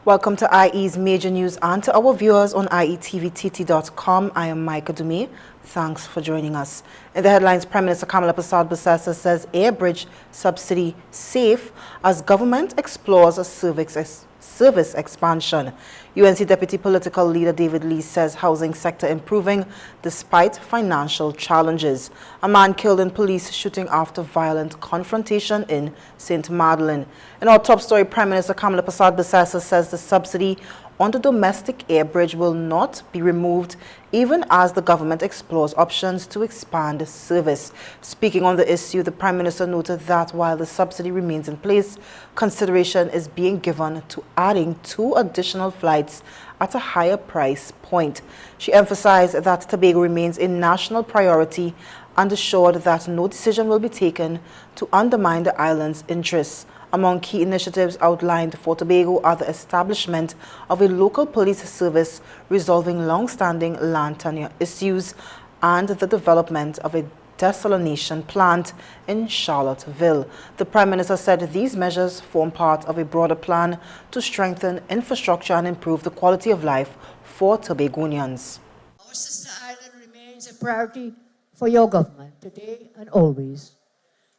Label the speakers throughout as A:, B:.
A: Welcome to IE's Major News and to our viewers on IETVTT.com. I am Micah Dumé. Thanks for joining us. In the headlines, Prime Minister Kamala Persad-Bissessar says air bridge subsidy safe as government explores a service expansion. UNC Deputy Political Leader David Lee says housing sector improving despite financial challenges. A man killed in police shooting after violent confrontation in St. Madeleine. In our top story, Prime Minister Kamala Persad-Bissessar says the subsidy on the domestic air bridge will not be removed even as the government explores options to expand service. Speaking on the issue, the Prime Minister noted that while the subsidy remains in place, consideration is being given to adding 2 additional flights at a higher price point. She emphasized that Tobago remains a national priority and assured that no decision will be taken to undermine the island's interests. Among key initiatives outlined for Tobago are the establishment of a local police service resolving long-standing land tenure issues and the development of a desalination plant in Charlottesville. The Prime Minister said these measures form part of a broader plan to strengthen infrastructure and improve the quality of life for Tobagonians.
B: Our sister island remains a priority for your government today and always.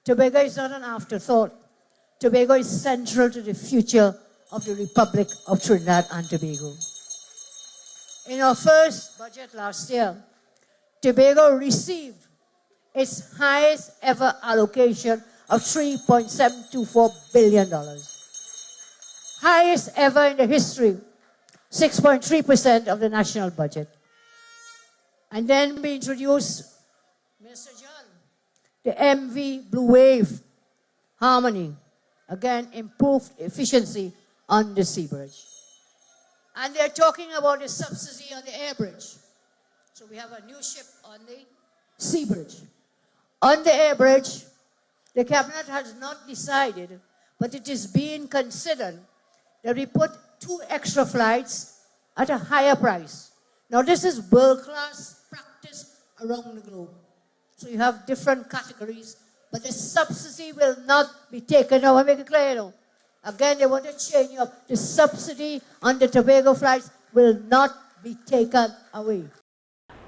B: Tobago is not an afterthought. Tobago is central to the future of the Republic of Trinidad and Tobago. In our first budget last year, Tobago received its highest ever allocation of $3.724 billion. Highest ever in the history, 6.3% of the national budget. And then we introduced, Mr. John, the MV Blue Wave Harmony. Again, improved efficiency on the sea bridge. And they're talking about the subsidy on the air bridge. So we have a new ship on the sea bridge. On the air bridge, the cabinet has not decided, but it is being considered that we put 2 extra flights at a higher price. Now this is world-class practice around the globe. So you have different categories, but the subsidy will not be taken away. Make it clear, you know. Again, they want to change up. The subsidy on the Tobago flights will not be taken away.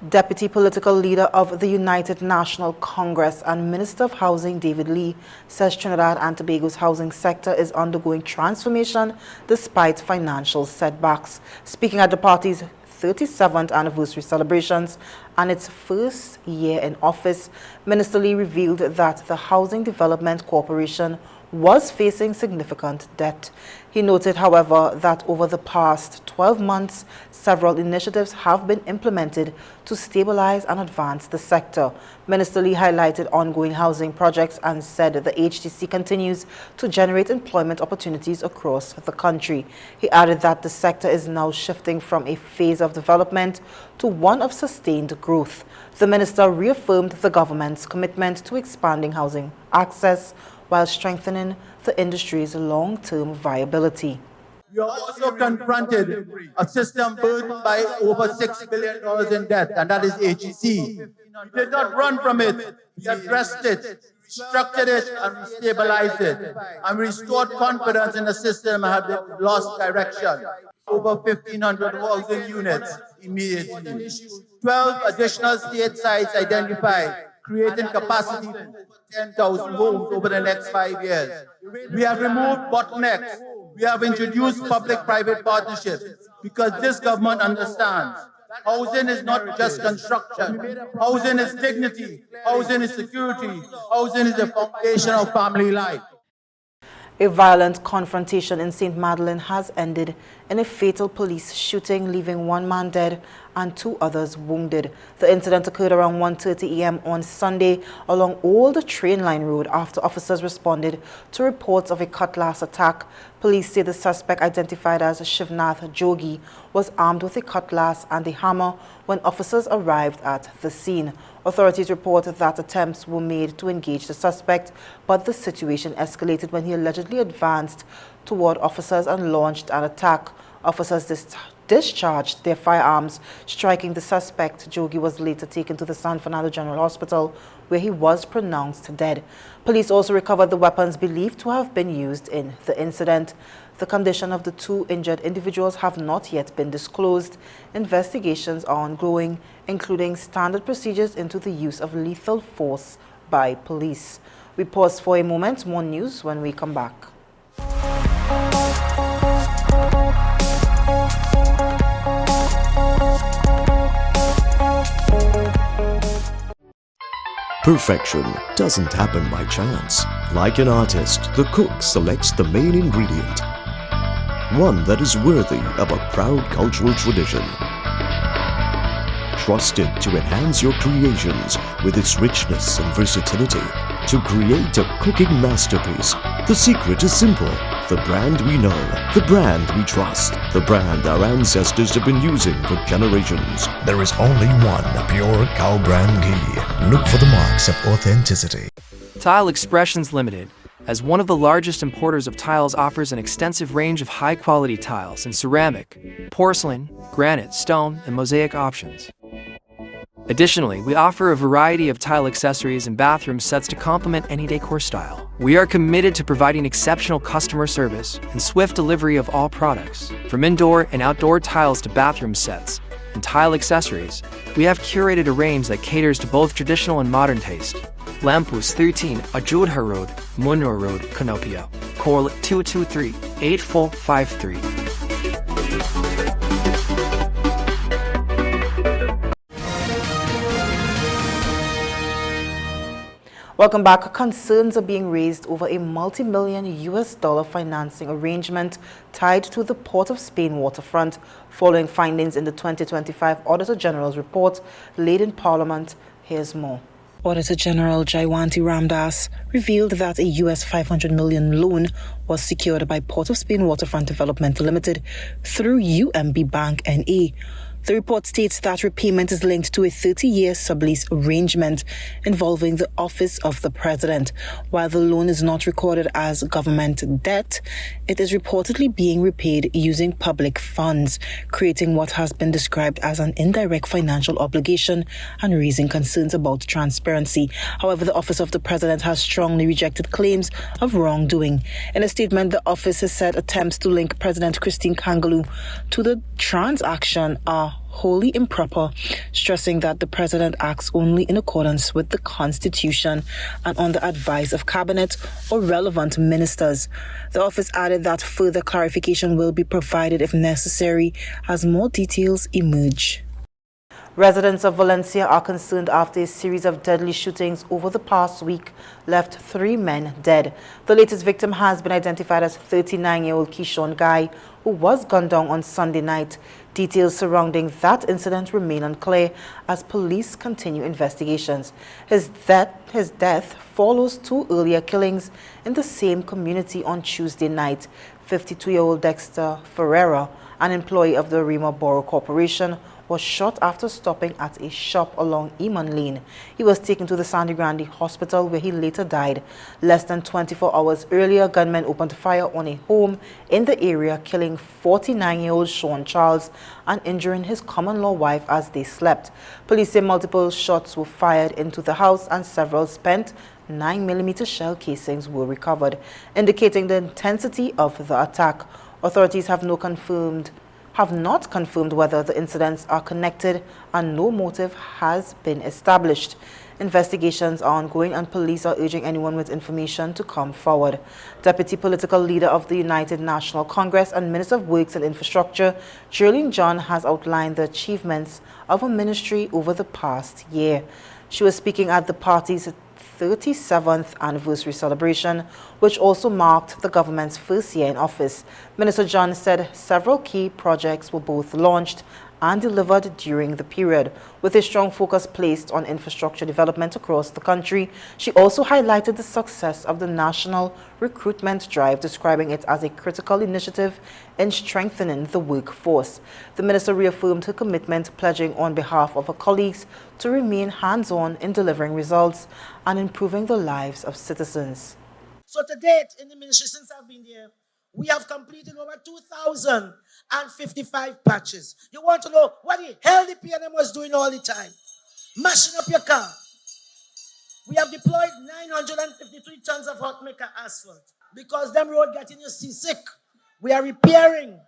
A: Deputy Political Leader of the United National Congress and Minister of Housing David Lee says Trinidad and Tobago's housing sector is undergoing transformation despite financial setbacks. Speaking at the party's 37th anniversary celebrations and its first year in office, Minister Lee revealed that the Housing Development Corporation was facing significant debt. He noted, however, that over the past 12 months, several initiatives have been implemented to stabilize and advance the sector. Minister Lee highlighted ongoing housing projects and said the HDC continues to generate employment opportunities across the country. He added that the sector is now shifting from a phase of development to one of sustained growth. The minister reaffirmed the government's commitment to expanding housing access while strengthening the industry's long-term viability.
C: We are also confronted a system burdened by over $6 billion in debt, and that is HEC. We did not run from it. We addressed it, restructured it, and stabilized it, and restored confidence in the system and had lost direction. Over 1,500 housing units immediately. 12 additional state sites identified, creating capacity for 10,000 homes over the next 5 years. We have removed bottlenecks. We have introduced public-private partnerships because this government understands housing is not just construction. Housing is dignity. Housing is security. Housing is the foundation of family life.
A: A violent confrontation in St. Madeleine has ended in a fatal police shooting, leaving 1 man dead and 2 others wounded. The incident occurred around 1:30 a.m. on Sunday along Old Train Line Road after officers responded to reports of a cutlass attack. Police say the suspect, identified as Shivnath Jogi, was armed with a cutlass and a hammer when officers arrived at the scene. Authorities report that attempts were made to engage the suspect, but the situation escalated when he allegedly advanced toward officers and launched an attack. Officers discharged their firearms, striking the suspect. Jogi was later taken to the San Fernando General Hospital, where he was pronounced dead. Police also recovered the weapons believed to have been used in the incident. The condition of the two injured individuals have not yet been disclosed. Investigations are ongoing, including standard procedures into the use of lethal force by police. We pause for a moment. More news when we come back.
D: Perfection doesn't happen by chance. Like an artist, the cook selects the main ingredient, one that is worthy of a proud cultural tradition. Trusted to enhance your creations with its richness and versatility. To create a cooking masterpiece, the secret is simple. The brand we know, the brand we trust, the brand our ancestors have been using for generations.
E: There is only one pure cow brand ghee. Look for the marks of authenticity.
F: Tile Expressions Limited, as one of the largest importers of tiles, offers an extensive range of high-quality tiles in ceramic, porcelain, granite, stone, and mosaic options. Additionally, we offer a variety of tile accessories and bathroom sets to complement any decor style. We are committed to providing exceptional customer service and swift delivery of all products. From indoor and outdoor tiles to bathroom sets and tile accessories, we have curated a range that caters to both traditional and modern taste. Lampus 13, Ajudha Road, Munro Road, Canopio. Call 223-8453.
A: Welcome back. Concerns are being raised over a multi-million US dollar financing arrangement tied to the Port of Spain waterfront following findings in the 2025 Auditor General's report laid in Parliament. Here's more. Auditor General Jaywanti Ramdas revealed that a US $500 million loan was secured by Port of Spain Waterfront Development Limited through UMB Bank NA. The report states that repayment is linked to a 30-year sublease arrangement involving the Office of the President. While the loan is not recorded as government debt, it is reportedly being repaid using public funds, creating what has been described as an indirect financial obligation and raising concerns about transparency. However, the Office of the President has strongly rejected claims of wrongdoing. In a statement, the office has said attempts to link President Christine Kangaloo to the transaction are wholly improper, stressing that the President acts only in accordance with the Constitution and on the advice of Cabinet or relevant ministers. The office added that further clarification will be provided if necessary as more details emerge. Residents of Valencia are concerned after a series of deadly shootings over the past week left 3 men dead. The latest victim has been identified as 39-year-old Keyshawn Guy, who was gunned down on Sunday night. Details surrounding that incident remain unclear as police continue investigations. His death follows 2 earlier killings in the same community on Tuesday night. 52-year-old Dexter Ferreira, an employee of the Rima Borough Corporation, was shot after stopping at a shop along Eamon Lane. He was taken to the Sangre Grande Hospital where he later died. Less than 24 hours earlier, gunmen opened fire on a home in the area, killing 49-year-old Sean Charles and injuring his common-law wife as they slept. Police say multiple shots were fired into the house and several spent 9mm shell casings were recovered, indicating the intensity of the attack. Authorities have not confirmed whether the incidents are connected and no motive has been established. Investigations are ongoing and police are urging anyone with information to come forward. Deputy Political Leader of the United National Congress and Minister of Works and Infrastructure, Jerlene John, has outlined the achievements of her ministry over the past year. She was speaking at the party's 37th anniversary celebration, which also marked the government's first year in office. Minister John said several key projects were both launched and delivered during the period, with a strong focus placed on infrastructure development across the country. She also highlighted the success of the national recruitment drive, describing it as a critical initiative in strengthening the workforce. The minister reaffirmed her commitment, pledging on behalf of her colleagues to remain hands-on in delivering results and improving the lives of citizens.
G: So to date, in the ministry since I've been there, we have completed over 2,055 patches. You want to know what the hell the PNM was doing all the time? Mashing up your car. We have deployed 953 tons of hot mix asphalt because them road getting you seasick. We are repairing,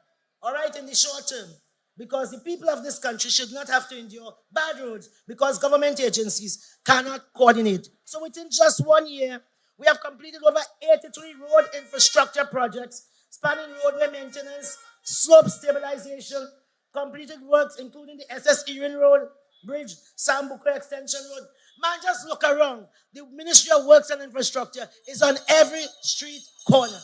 G: all right, in the short term, because the people of this country should not have to endure bad roads because government agencies cannot coordinate. So within just 1 year, we have completed over 83 road infrastructure projects spanning roadway maintenance, slope stabilization, completed works including the SS Erin Road Bridge, Sambuco Extension Road. Man, just look around. The Ministry of Works and Infrastructure is on every street corner.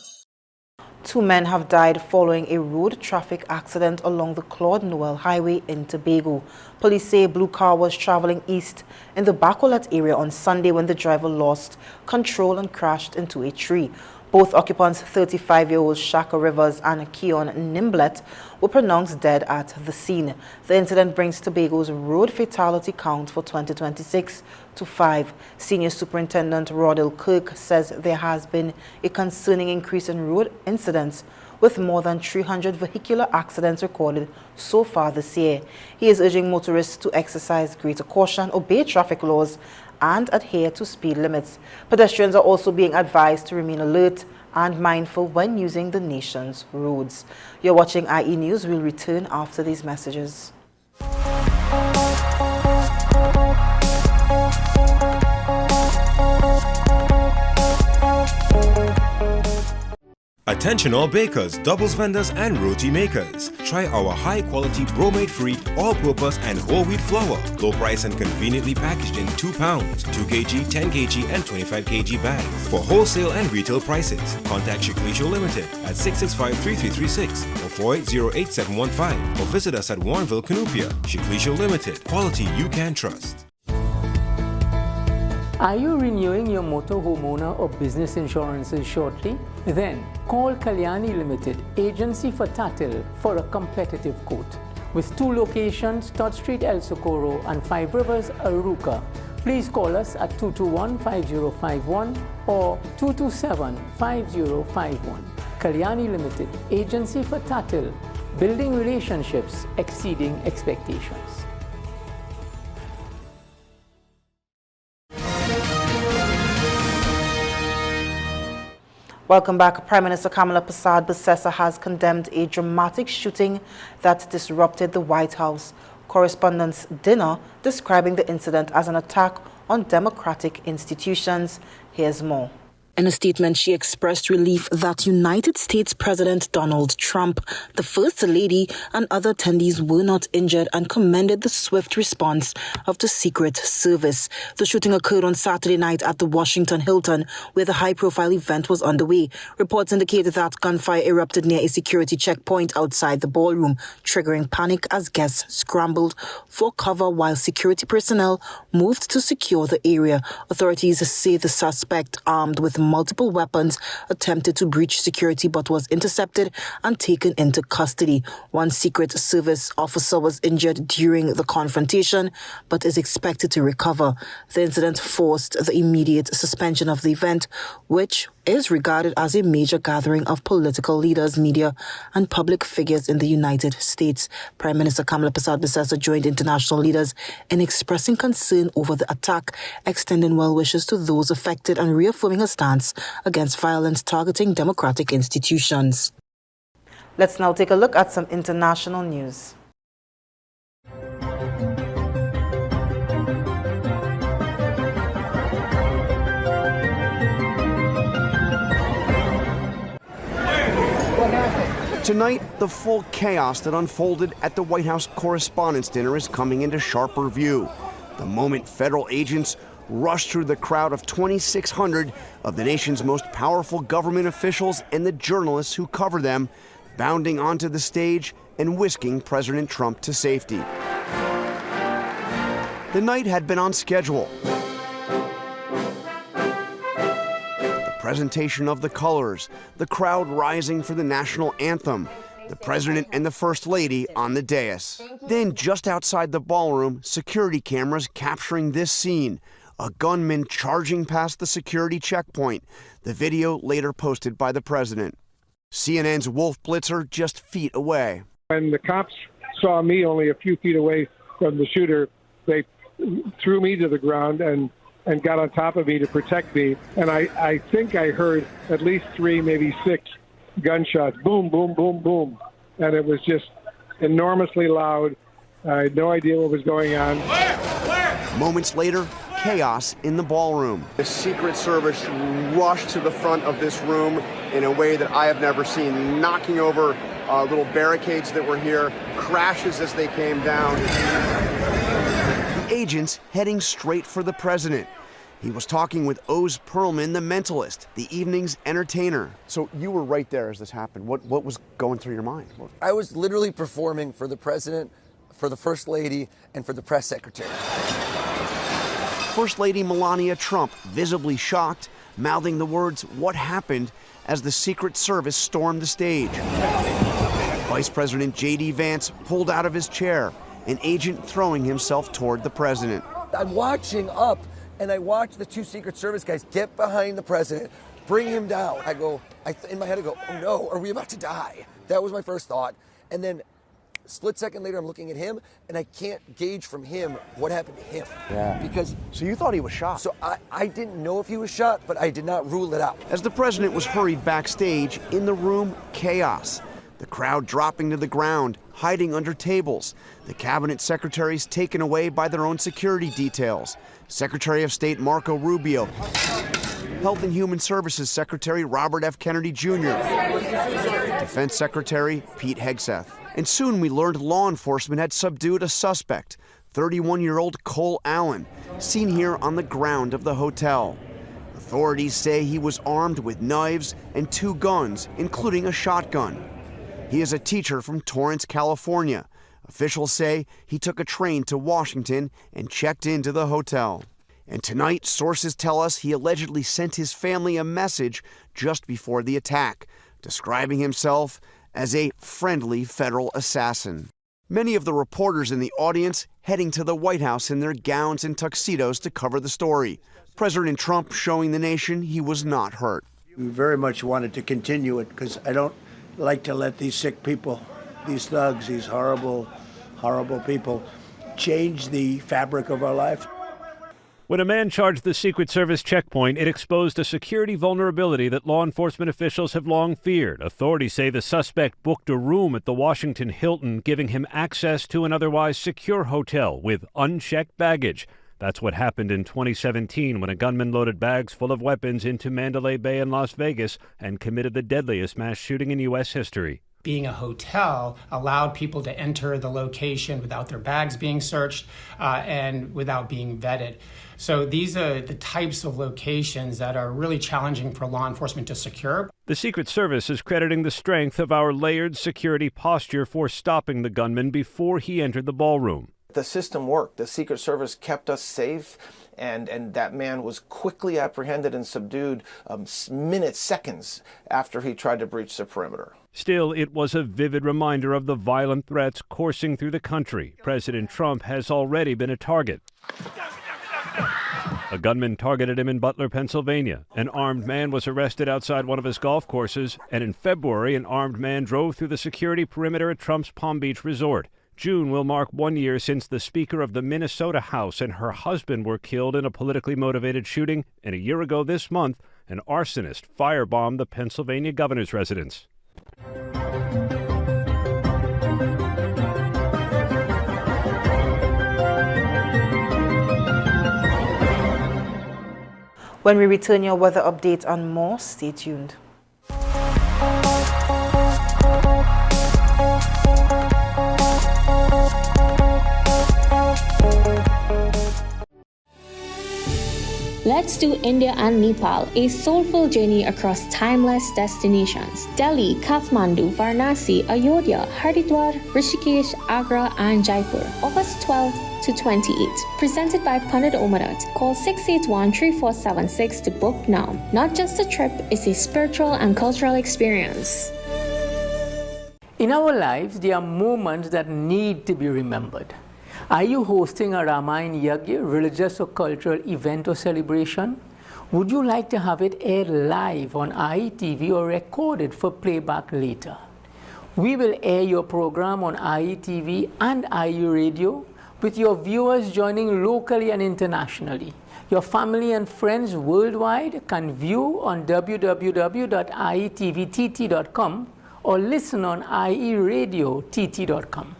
A: 2 men have died following a road traffic accident along the Claude Noel Highway in Tobago. Police say a blue car was traveling east in the Bacolet area on Sunday when the driver lost control and crashed into a tree. Both occupants, 35-year-old Shaka Rivers and Keon Nimblet, were pronounced dead at the scene. The incident brings Tobago's road fatality count for 2026 to 5. Senior Superintendent Rodil Kirk says there has been a concerning increase in road incidents, with more than 300 vehicular accidents recorded so far this year. He is urging motorists to exercise greater caution, obey traffic laws, and adhere to speed limits. Pedestrians are also being advised to remain alert and mindful when using the nation's roads. You're watching IE News. We'll return after these messages.
H: Attention all bakers, doubles vendors and roti makers. Try our high quality bromate free, all purpose and whole wheat flour. Low price and conveniently packaged in 2 pounds, 2 kg, 10 kg and 25 kg bags. For wholesale and retail prices, contact Shiklisho Limited at 665-3336 or 480-8715 or visit us at Warrenville, Canupia. Shiklisho Limited, quality you can trust.
I: Are you renewing your motor, homeowner or business insurances shortly? Then call Kalyani Limited, agency for Tatil, for a competitive quote. With 2 locations, Todd Street, El Socorro and 5 Rivers, Aruca. Please call us at 221-5051 or 227-5051. Kalyani Limited, agency for Tatil, building relationships exceeding expectations.
A: Welcome back. Prime Minister Kamala Persad-Bissessar has condemned a dramatic shooting that disrupted the White House Correspondents' Dinner, describing the incident as an attack on democratic institutions. Here's more. In a statement, she expressed relief that United States President Donald Trump, the First Lady, and other attendees were not injured and commended the swift response of the Secret Service. The shooting occurred on Saturday night at the Washington Hilton, where the high-profile event was underway. Reports indicated that gunfire erupted near a security checkpoint outside the ballroom, triggering panic as guests scrambled for cover while security personnel moved to secure the area. Authorities say the suspect, armed with multiple weapons, attempted to breach security but was intercepted and taken into custody. One Secret Service officer was injured during the confrontation but is expected to recover. The incident forced the immediate suspension of the event, which is regarded as a major gathering of political leaders, media, and public figures in the United States. Prime Minister Kamala Persad-Bissessar joined international leaders in expressing concern over the attack, extending well wishes to those affected and reaffirming her stance against violence targeting democratic institutions. Let's now take a look at some international news.
J: Tonight, the full chaos that unfolded at the White House Correspondents' Dinner is coming into sharper view. The moment federal agents rushed through the crowd of 2,600 of the nation's most powerful government officials and the journalists who cover them, bounding onto the stage and whisking President Trump to safety. The night had been on schedule. Presentation of the colors, the crowd rising for the national anthem, the president and the first lady on the dais. Then, just outside the ballroom, security cameras capturing this scene, a gunman charging past the security checkpoint, the video later posted by the president. CNN's Wolf Blitzer just feet away.
K: When the cops saw me only a few feet away from the shooter, they threw me to the ground and and got on top of me to protect me. And I think I heard at least 3, maybe 6 gunshots, boom, boom, boom, boom. And it was just enormously loud. I had no idea what was going on.
J: Moments later, chaos in the ballroom. The Secret Service rushed to the front of this room in a way that I have never seen, knocking over little barricades that were here, crashes as they came down. The agents heading straight for the president. He was talking with Oz Perlman, the mentalist, the evening's entertainer. So you were right there as this happened. What was going through your mind?
L: I was literally performing for the president, for the First Lady, and for the press secretary.
J: First Lady Melania Trump, visibly shocked, mouthing the words, "What happened?" as the Secret Service stormed the stage. Vice President J.D. Vance pulled out of his chair, an agent throwing himself toward the president.
L: I'm watching up, and I watch the 2 Secret Service guys get behind the president, bring him down. In my head I go, oh no, are we about to die? That was my first thought. And then a split second later, I'm looking at him, and I can't gauge from him what happened to him.
J: Yeah.
L: Because
J: so you thought he was shot?
L: So I didn't know if he was shot, but I did not rule it out.
J: As the president was hurried backstage, in the room, chaos. The crowd dropping to the ground, hiding under tables. The cabinet secretaries taken away by their own security details. Secretary of State Marco Rubio, Health and Human Services Secretary Robert F. Kennedy Jr., Defense Secretary Pete Hegseth. And soon we learned law enforcement had subdued a suspect, 31-year-old Cole Allen, seen here on the ground of the hotel. Authorities say he was armed with knives and 2 guns, including a shotgun. He is a teacher from Torrance, California. Officials say he took a train to Washington and checked into the hotel. And tonight, sources tell us he allegedly sent his family a message just before the attack, describing himself as a friendly federal assassin. Many of the reporters in the audience heading to the White House in their gowns and tuxedos to cover the story. President Trump showing the nation he was not hurt.
M: We very much wanted to continue it because I don't like to let these sick people, these thugs, these horrible, horrible people change the fabric of our life.
N: When a man charged the Secret Service checkpoint, it exposed a security vulnerability that law enforcement officials have long feared. Authorities say the suspect booked a room at the Washington Hilton, giving him access to an otherwise secure hotel with unchecked baggage. That's what happened in 2017 when a gunman loaded bags full of weapons into Mandalay Bay in Las Vegas and committed the deadliest mass shooting in U.S. history.
O: Being a hotel allowed people to enter the location without their bags being searched and without being vetted. So these are the types of locations that are really challenging for law enforcement to secure.
N: The Secret Service is crediting the strength of our layered security posture for stopping the gunman before he entered the ballroom.
P: The system worked. The Secret Service kept us safe, and that man was quickly apprehended and subdued minutes, seconds after he tried to breach the perimeter.
N: Still, it was a vivid reminder of the violent threats coursing through the country. President Trump has already been a target. A gunman targeted him in Butler, Pennsylvania. An armed man was arrested outside one of his golf courses, and in February, an armed man drove through the security perimeter at Trump's Palm Beach resort. June will mark 1 year since the Speaker of the Minnesota House and her husband were killed in a politically motivated shooting, and a year ago this month, an arsonist firebombed the Pennsylvania governor's residence.
A: When we return, your weather update and more, stay tuned.
Q: Let's do India and Nepal, a soulful journey across timeless destinations. Delhi, Kathmandu, Varanasi, Ayodhya, Haridwar, Rishikesh, Agra, and Jaipur. August 12th to 28th. Presented by Pandit Omarat. Call 681-3476 to book now. Not just a trip, it's a spiritual and cultural experience.
I: In our lives, there are moments that need to be remembered. Are you hosting a Ramayana Yagya, religious or cultural event or celebration? Would you like to have it aired live on IETV or recorded for playback later? We will air your program on IETV and IU Radio, with your viewers joining locally and internationally. Your family and friends worldwide can view on www.ietvtt.com or listen on ieradiott.com.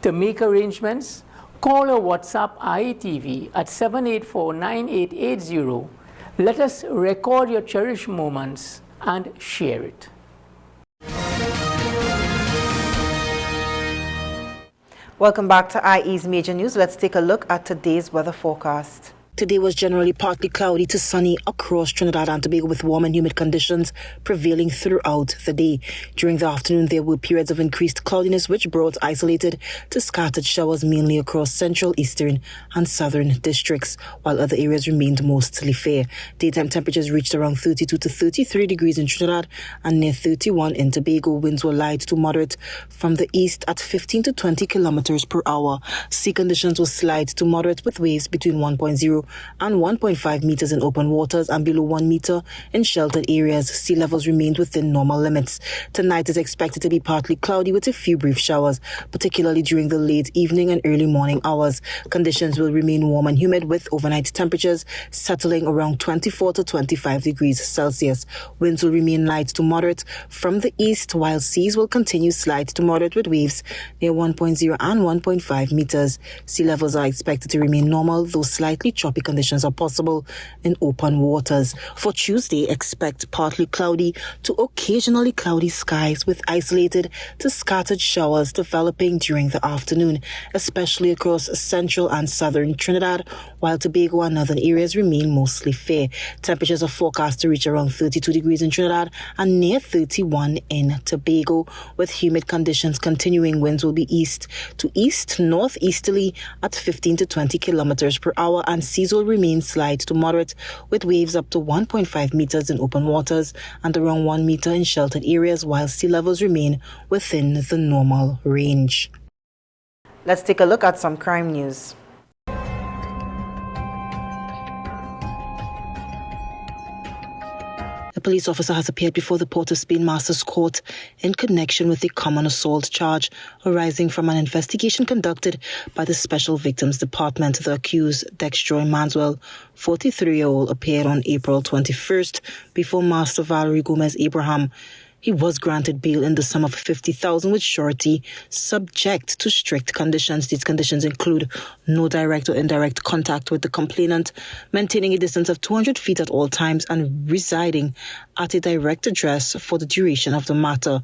I: To make arrangements, call or WhatsApp IETV at 784-9880. Let us record your cherished moments and share it.
A: Welcome back to IE's Major News. Let's take a look at today's weather forecast. Today was generally partly cloudy to sunny across Trinidad and Tobago with warm and humid conditions prevailing throughout the day. During the afternoon, there were periods of increased cloudiness which brought isolated to scattered showers mainly across central, eastern and southern districts, while other areas remained mostly fair. Daytime temperatures reached around 32 to 33 degrees in Trinidad and near 31 in Tobago. Winds were light to moderate from the east at 15 to 20 kilometers per hour. Sea conditions were slight to moderate with waves between 1.0 and 1.5 meters in open waters and below 1 meter in sheltered areas. Sea levels remained within normal limits. Tonight is expected to be partly cloudy with a few brief showers, particularly during the late evening and early morning hours. Conditions will remain warm and humid with overnight temperatures settling around 24 to 25 degrees Celsius. Winds will remain light to moderate from the east, while seas will continue slight to moderate with waves near 1.0 and 1.5 meters. Sea levels are expected to remain normal, though slightly choppy conditions are possible in open waters. For Tuesday, expect partly cloudy to occasionally cloudy skies with isolated to scattered showers developing during the afternoon, especially across central and southern Trinidad, while Tobago and northern areas remain mostly fair. Temperatures are forecast to reach around 32 degrees in Trinidad and near 31 in Tobago, with humid conditions continuing. Winds will be east to east northeasterly at 15 to 20 kilometers per hour, and seas will remain slight to moderate with waves up to 1.5 meters in open waters and around 1 meter in sheltered areas, while sea levels remain within the normal range. Let's take a look at some crime news. A police officer has appeared before the Port of Spain Masters Court in connection with a common assault charge arising from an investigation conducted by the Special Victims Department. The accused, Dextroy Manswell, 43-year-old, appeared on April 21st before Master Valerie Gomez Abraham. He was granted bail in the sum of $50,000 with surety, subject to strict conditions. These conditions include no direct or indirect contact with the complainant, maintaining a distance of 200 feet at all times, and residing at a direct address for the duration of the matter.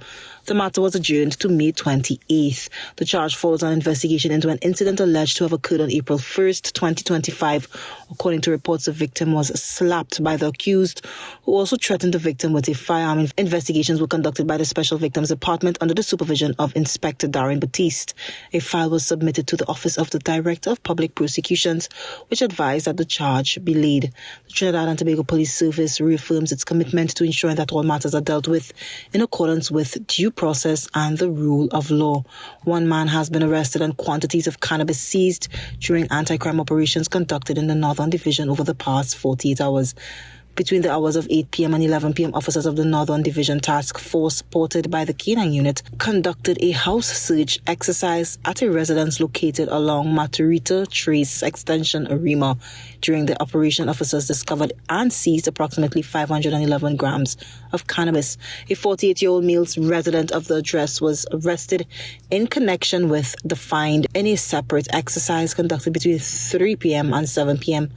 A: The matter was adjourned to May 28th. The charge follows an investigation into an incident alleged to have occurred on April 1st, 2025. According to reports, the victim was slapped by the accused, who also threatened the victim with a firearm. Investigations were conducted by the Special Victims Department under the supervision of Inspector Darren Batiste. A file was submitted to the Office of the Director of Public Prosecutions, which advised that the charge be laid. The Trinidad and Tobago Police Service reaffirms its commitment to ensuring that all matters are dealt with in accordance with due process and the rule of law. One man has been arrested and quantities of cannabis seized during anti-crime operations conducted in the Northern Division over the past 48 hours. Between the hours of 8 p.m. and 11 p.m., officers of the Northern Division Task Force, supported by the K9 unit, conducted a house search exercise at a residence located along Maturita Trace Extension, Arima. During the operation, officers discovered and seized approximately 511 grams of cannabis. A 48-year-old male resident of the address was arrested in connection with the find in a separate exercise conducted between 3 p.m. and 7 p.m.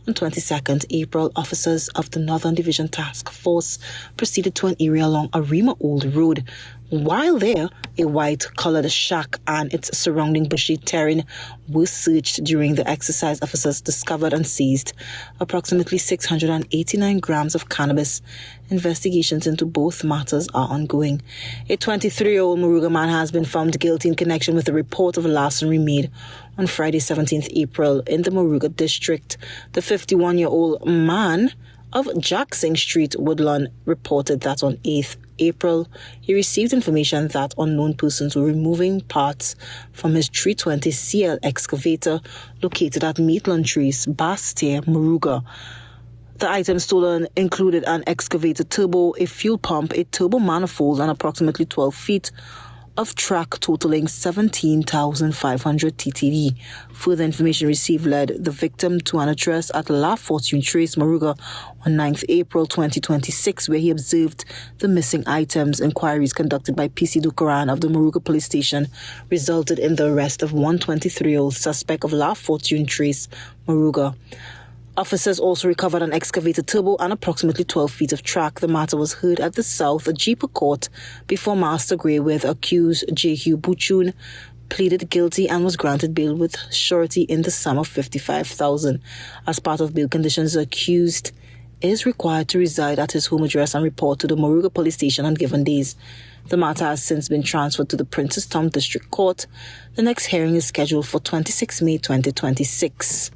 A: On 22nd April, officers of the Northern Division Task Force proceeded to an area along Arima Old Road. While there, a white-colored shack and its surrounding bushy terrain were searched. During the exercise, officers discovered and seized approximately 689 grams of cannabis. Investigations into both matters are ongoing. A 23-year-old Moruga man has been found guilty in connection with a report of larceny made on Friday, 17th April in the Moruga district. The 51-year-old man of Jackson Street, Woodlawn, reported that on 8th April, he received information that unknown persons were removing parts from his 320 CL excavator located at Maitland Trace, Bastia, Moruga. The items stolen included an excavator turbo, a fuel pump, a turbo manifold, and approximately 12 feet of track totaling 17,500 TTD. Further information received led the victim to an address at La Fortune Trace, Moruga, on 9th April 2026, where he observed the missing items. Inquiries conducted by PC Dukaran of the Moruga Police Station resulted in the arrest of one 23-year-old suspect of La Fortune Trace, Moruga. Officers also recovered an excavator turbo and approximately 12 feet of track. The matter was heard at the South Jeepa Court before Master Grey, with accused J.Hugh Buchun pleaded guilty and was granted bail with surety in the sum of $55,000. As part of bail conditions, the accused is required to reside at his home address and report to the Moruga Police Station on given days. The matter has since been transferred to the Princestown District Court. The next hearing is scheduled for 26 May 2026.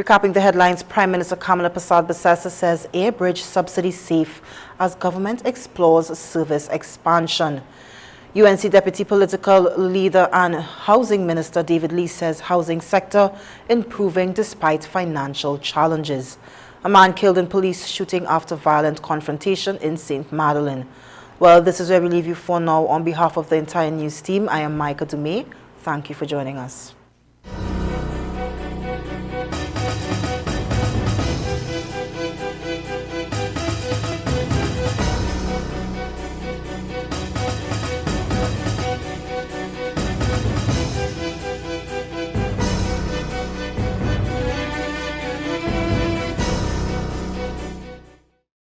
A: Recapping the headlines, Prime Minister Kamala Persad-Bissessar says air bridge subsidy safe as government explores service expansion. UNC Deputy Political Leader and Housing Minister David Lee says housing sector improving despite financial challenges. A man killed in police shooting after violent confrontation in St. Madeleine. Well, this is where we leave you for now. On behalf of the entire news team, I am Micah Dumais. Thank you for joining us.